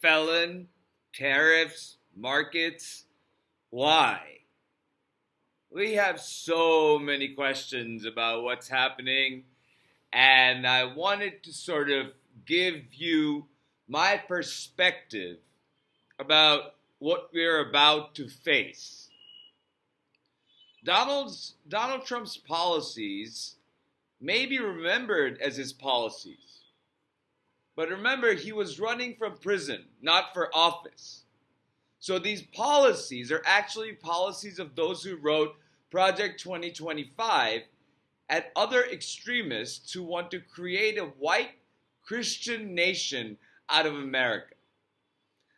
Felon, tariffs, markets. Why? We have so many questions about what's happening, and I wanted to sort of give you my perspective about what we're about to face. Donald Trump's policies may be remembered as his policies, but remember, he was running from prison, not for office. So these policies are actually policies of those who wrote Project 2025 and other extremists who want to create a white Christian nation out of America.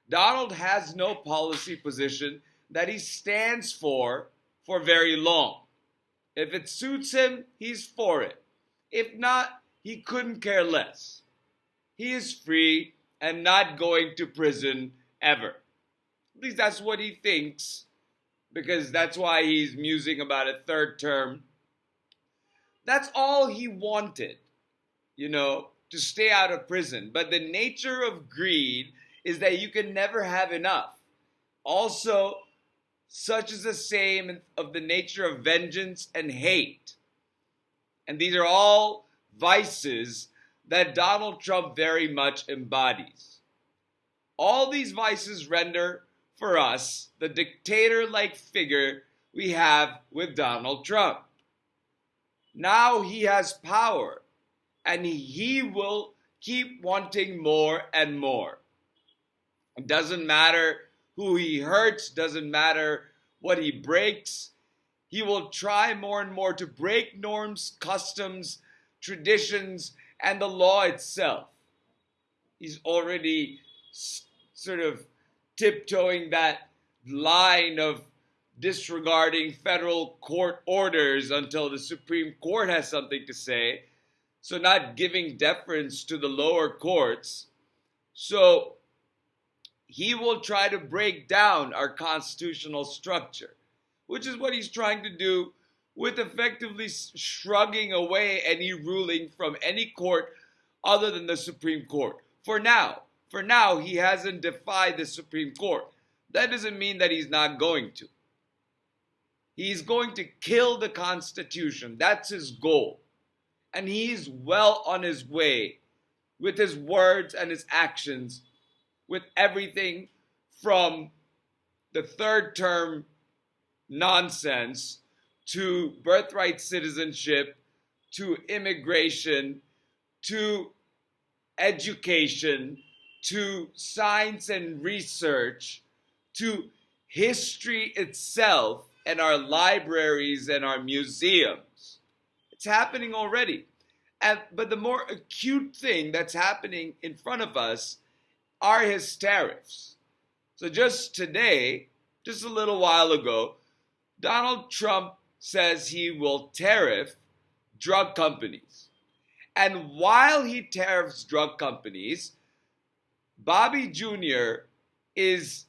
Donald has no policy position that he stands for very long. If it suits him, he's for it. If not, he couldn't care less. He is free and not going to prison ever. At least that's what he thinks, because that's why he's musing about a third term. That's all he wanted, to stay out of prison. But the nature of greed is that you can never have enough. Also, such is the same of the nature of vengeance and hate. And these are all vices that Donald Trump very much embodies. All these vices render for us the dictator-like figure we have with Donald Trump. Now he has power, and he will keep wanting more and more. It doesn't matter who he hurts, doesn't matter what he breaks. He will try more and more to break norms, customs, traditions, and the law itself. He's already sort of tiptoeing that line of disregarding federal court orders until the Supreme Court has something to say. So not giving deference to the lower courts. So he will try to break down our constitutional structure, which is what he's trying to do with effectively shrugging away any ruling from any court other than the Supreme Court. For now, he hasn't defied the Supreme Court. That doesn't mean that he's not going to. He's going to kill the Constitution. That's his goal. And he's well on his way with his words and his actions, with everything from the third term nonsense to birthright citizenship, to immigration, to education, to science and research, to history itself and our libraries and our museums. It's happening already. But the more acute thing that's happening in front of us are his tariffs. So just today, just a little while ago, Donald Trump says he will tariff drug companies. And while he tariffs drug companies, Bobby Jr. is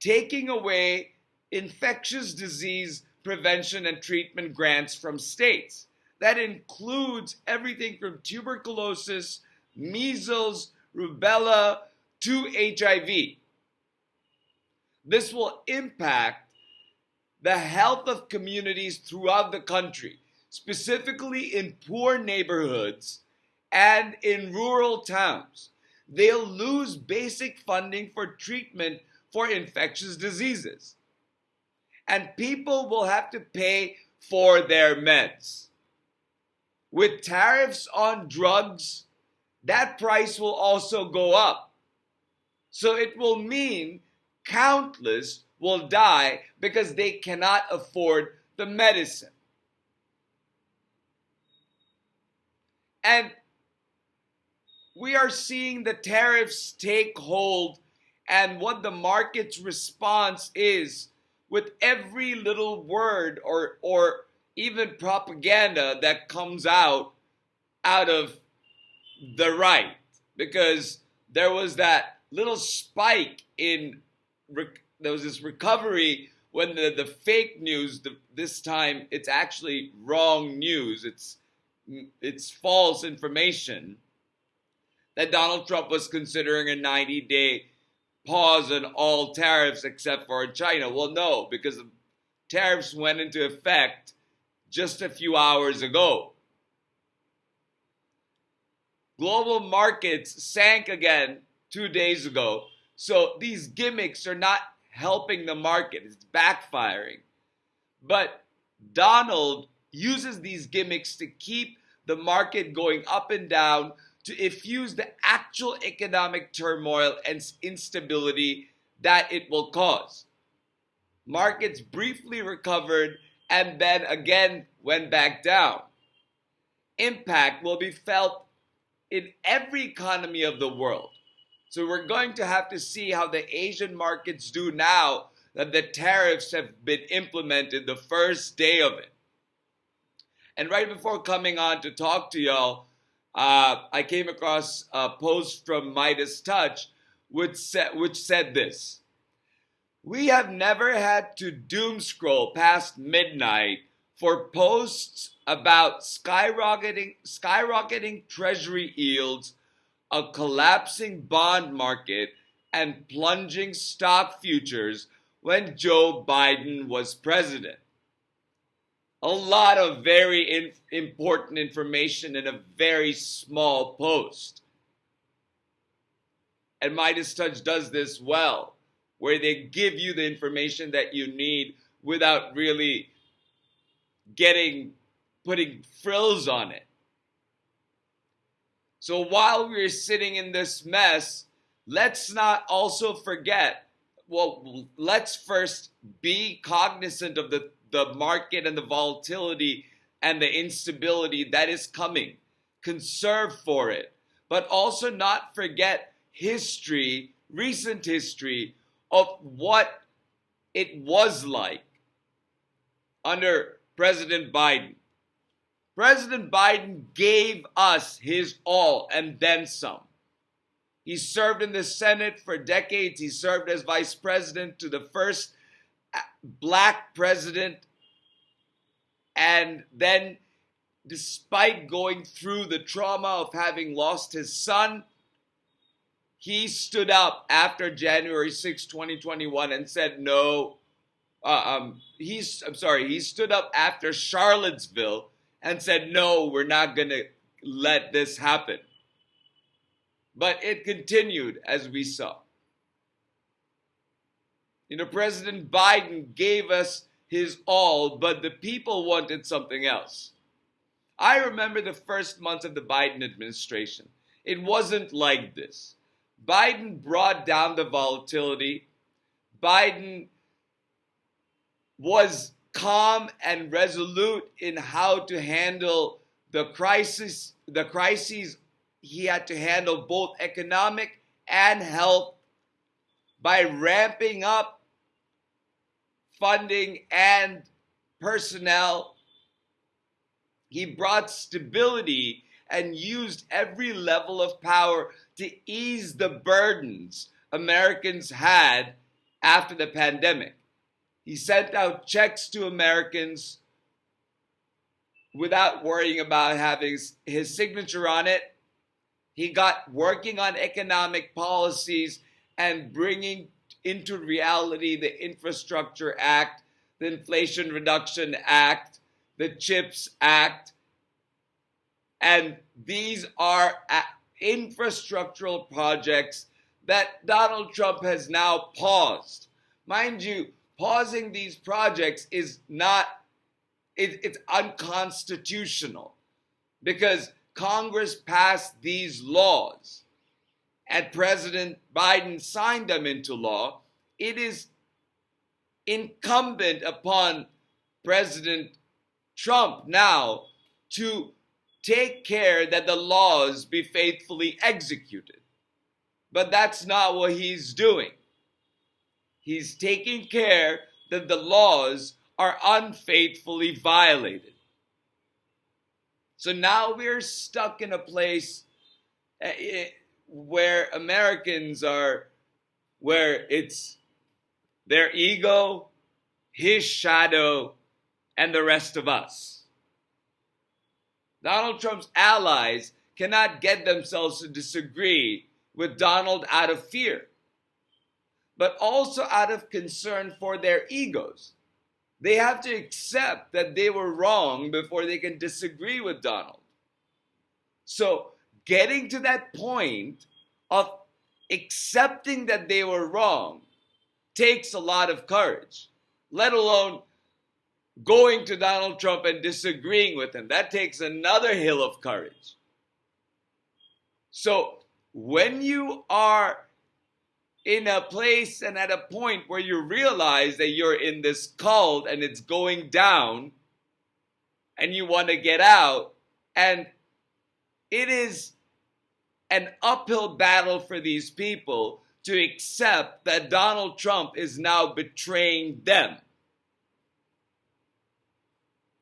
taking away infectious disease prevention and treatment grants from states. That includes everything from tuberculosis, measles, rubella, to HIV. This will impact the health of communities throughout the country, specifically in poor neighborhoods and in rural towns. They'll lose basic funding for treatment for infectious diseases. And people will have to pay for their meds. With tariffs on drugs, that price will also go up. So it will mean countless will die because they cannot afford the medicine. And we are seeing the tariffs take hold and what the market's response is with every little word or even propaganda that comes out of the right. Because there was that little spike there was this recovery when the fake news, this time it's actually wrong news, it's false information, that Donald Trump was considering a 90-day pause on all tariffs except for China. Well, no, because the tariffs went into effect just a few hours ago. Global markets sank again 2 days ago. So these gimmicks are not helping the market. It's backfiring. But Donald uses these gimmicks to keep the market going up and down, to effuse the actual economic turmoil and instability that it will cause. Markets briefly recovered and then again went back down. Impact will be felt in every economy of the world. So we're going to have to see how the Asian markets do now that the tariffs have been implemented the first day of it. And right before coming on to talk to y'all, I came across a post from Midas Touch which said this: "We have never had to doom scroll past midnight for posts about skyrocketing treasury yields, a collapsing bond market, and plunging stock futures when Joe Biden was president." A lot of very important information in a very small post. And Midas Touch does this well, where they give you the information that you need without really putting frills on it. So while we're sitting in this mess, let's not also forget, well, let's first be cognizant of the market and the volatility and the instability that is coming. Conserve for it. But also not forget history, recent history of what it was like under President Biden. President Biden gave us his all and then some. He served in the Senate for decades. He served as vice president to the first black president, and then despite going through the trauma of having lost his son, he stood up after January 6, 2021 and said no. He stood up after Charlottesville and said no, we're not going to let this happen. But it continued, as we saw. President Biden gave us his all, but the people wanted something else. I remember the first months of the Biden administration. It wasn't like this. Biden brought down the volatility. Biden was calm and resolute in how to handle the crises he had to handle, both economic and health, by ramping up funding and personnel. He brought stability and used every level of power to ease the burdens Americans had after the pandemic. He sent out checks to Americans without worrying about having his signature on it. He got working on economic policies and bringing into reality the Infrastructure Act, the Inflation Reduction Act, the CHIPS Act. And these are infrastructural projects that Donald Trump has now paused. Mind you, pausing these projects is not, it's unconstitutional because Congress passed these laws and President Biden signed them into law. It is incumbent upon President Trump now to take care that the laws be faithfully executed. But that's not what he's doing. He's taking care that the laws are unfaithfully violated. So now we're stuck in a place where Americans are, where it's their ego, his shadow, and the rest of us. Donald Trump's allies cannot get themselves to disagree with Donald out of fear. but also out of concern for their egos. They have to accept that they were wrong before they can disagree with Donald. So getting to that point of accepting that they were wrong takes a lot of courage, let alone going to Donald Trump and disagreeing with him. That takes another hill of courage. So when you are in a place and at a point where you realize that you're in this cult and it's going down and you want to get out, and it is an uphill battle for these people to accept that Donald Trump is now betraying them.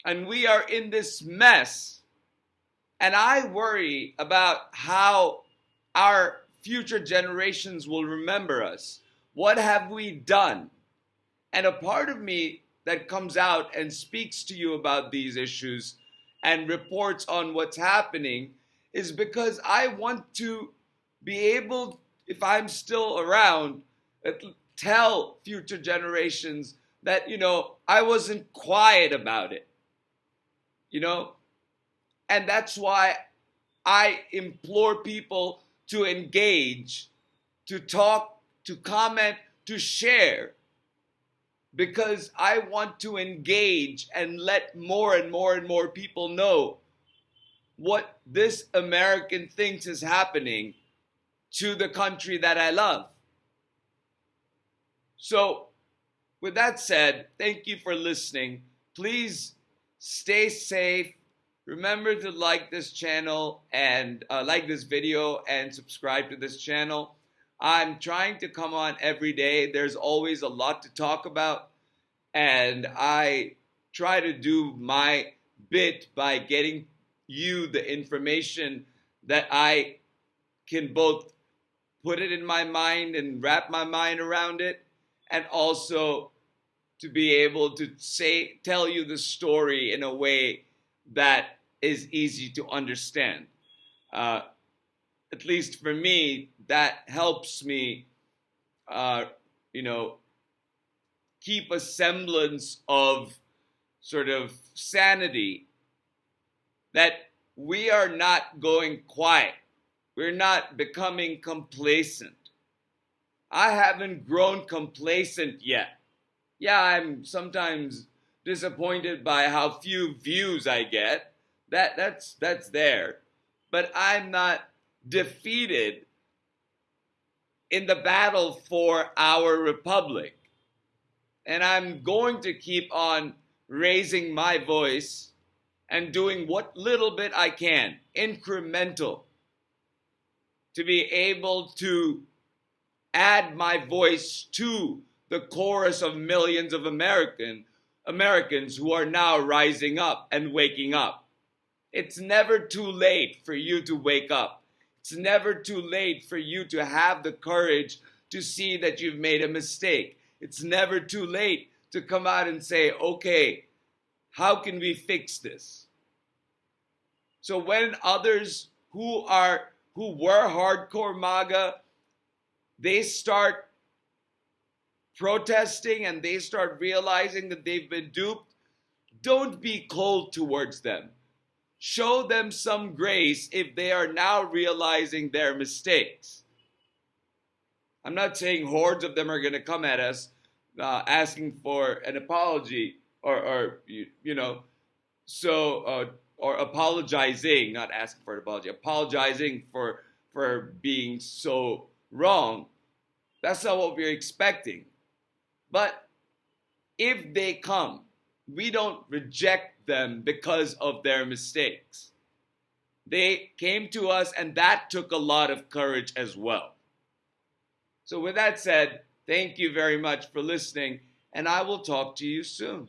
And we are in this mess. And I worry about how our future generations will remember us. What have we done? And a part of me that comes out and speaks to you about these issues and reports on what's happening is because I want to be able, if I'm still around, tell future generations that, I wasn't quiet about it. And that's why I implore people to engage, to talk, to comment, to share, because I want to engage and let more and more and more people know what this American thinks is happening to the country that I love. So, with that said, thank you for listening. Please stay safe. Remember to like this channel and like this video and subscribe to this channel. I'm trying to come on every day. There's always a lot to talk about, and I try to do my bit by getting you the information that I can both put it in my mind and wrap my mind around it, and also to be able to tell you the story in a way that is easy to understand. At least for me, that helps me, keep a semblance of sort of sanity, that we are not going quiet. We're not becoming complacent. I haven't grown complacent yet. Yeah, I'm sometimes disappointed by how few views I get. That's there. But I'm not defeated in the battle for our republic. And I'm going to keep on raising my voice and doing what little bit I can, incremental, to be able to add my voice to the chorus of millions of Americans who are now rising up and waking up. It's never too late for you to wake up. It's never too late for you to have the courage to see that you've made a mistake. It's never too late to come out and say, okay, how can we fix this? So when others who were hardcore MAGA, they start protesting and they start realizing that they've been duped, don't be cold towards them. Show them some grace if they are now realizing their mistakes. I'm not saying hordes of them are going to come at us asking for an apology or apologizing, not asking for an apology, apologizing for being so wrong. That's not what we're expecting. But if they come, we don't reject them because of their mistakes. They came to us, and that took a lot of courage as well. So with that said, thank you very much for listening, and I will talk to you soon.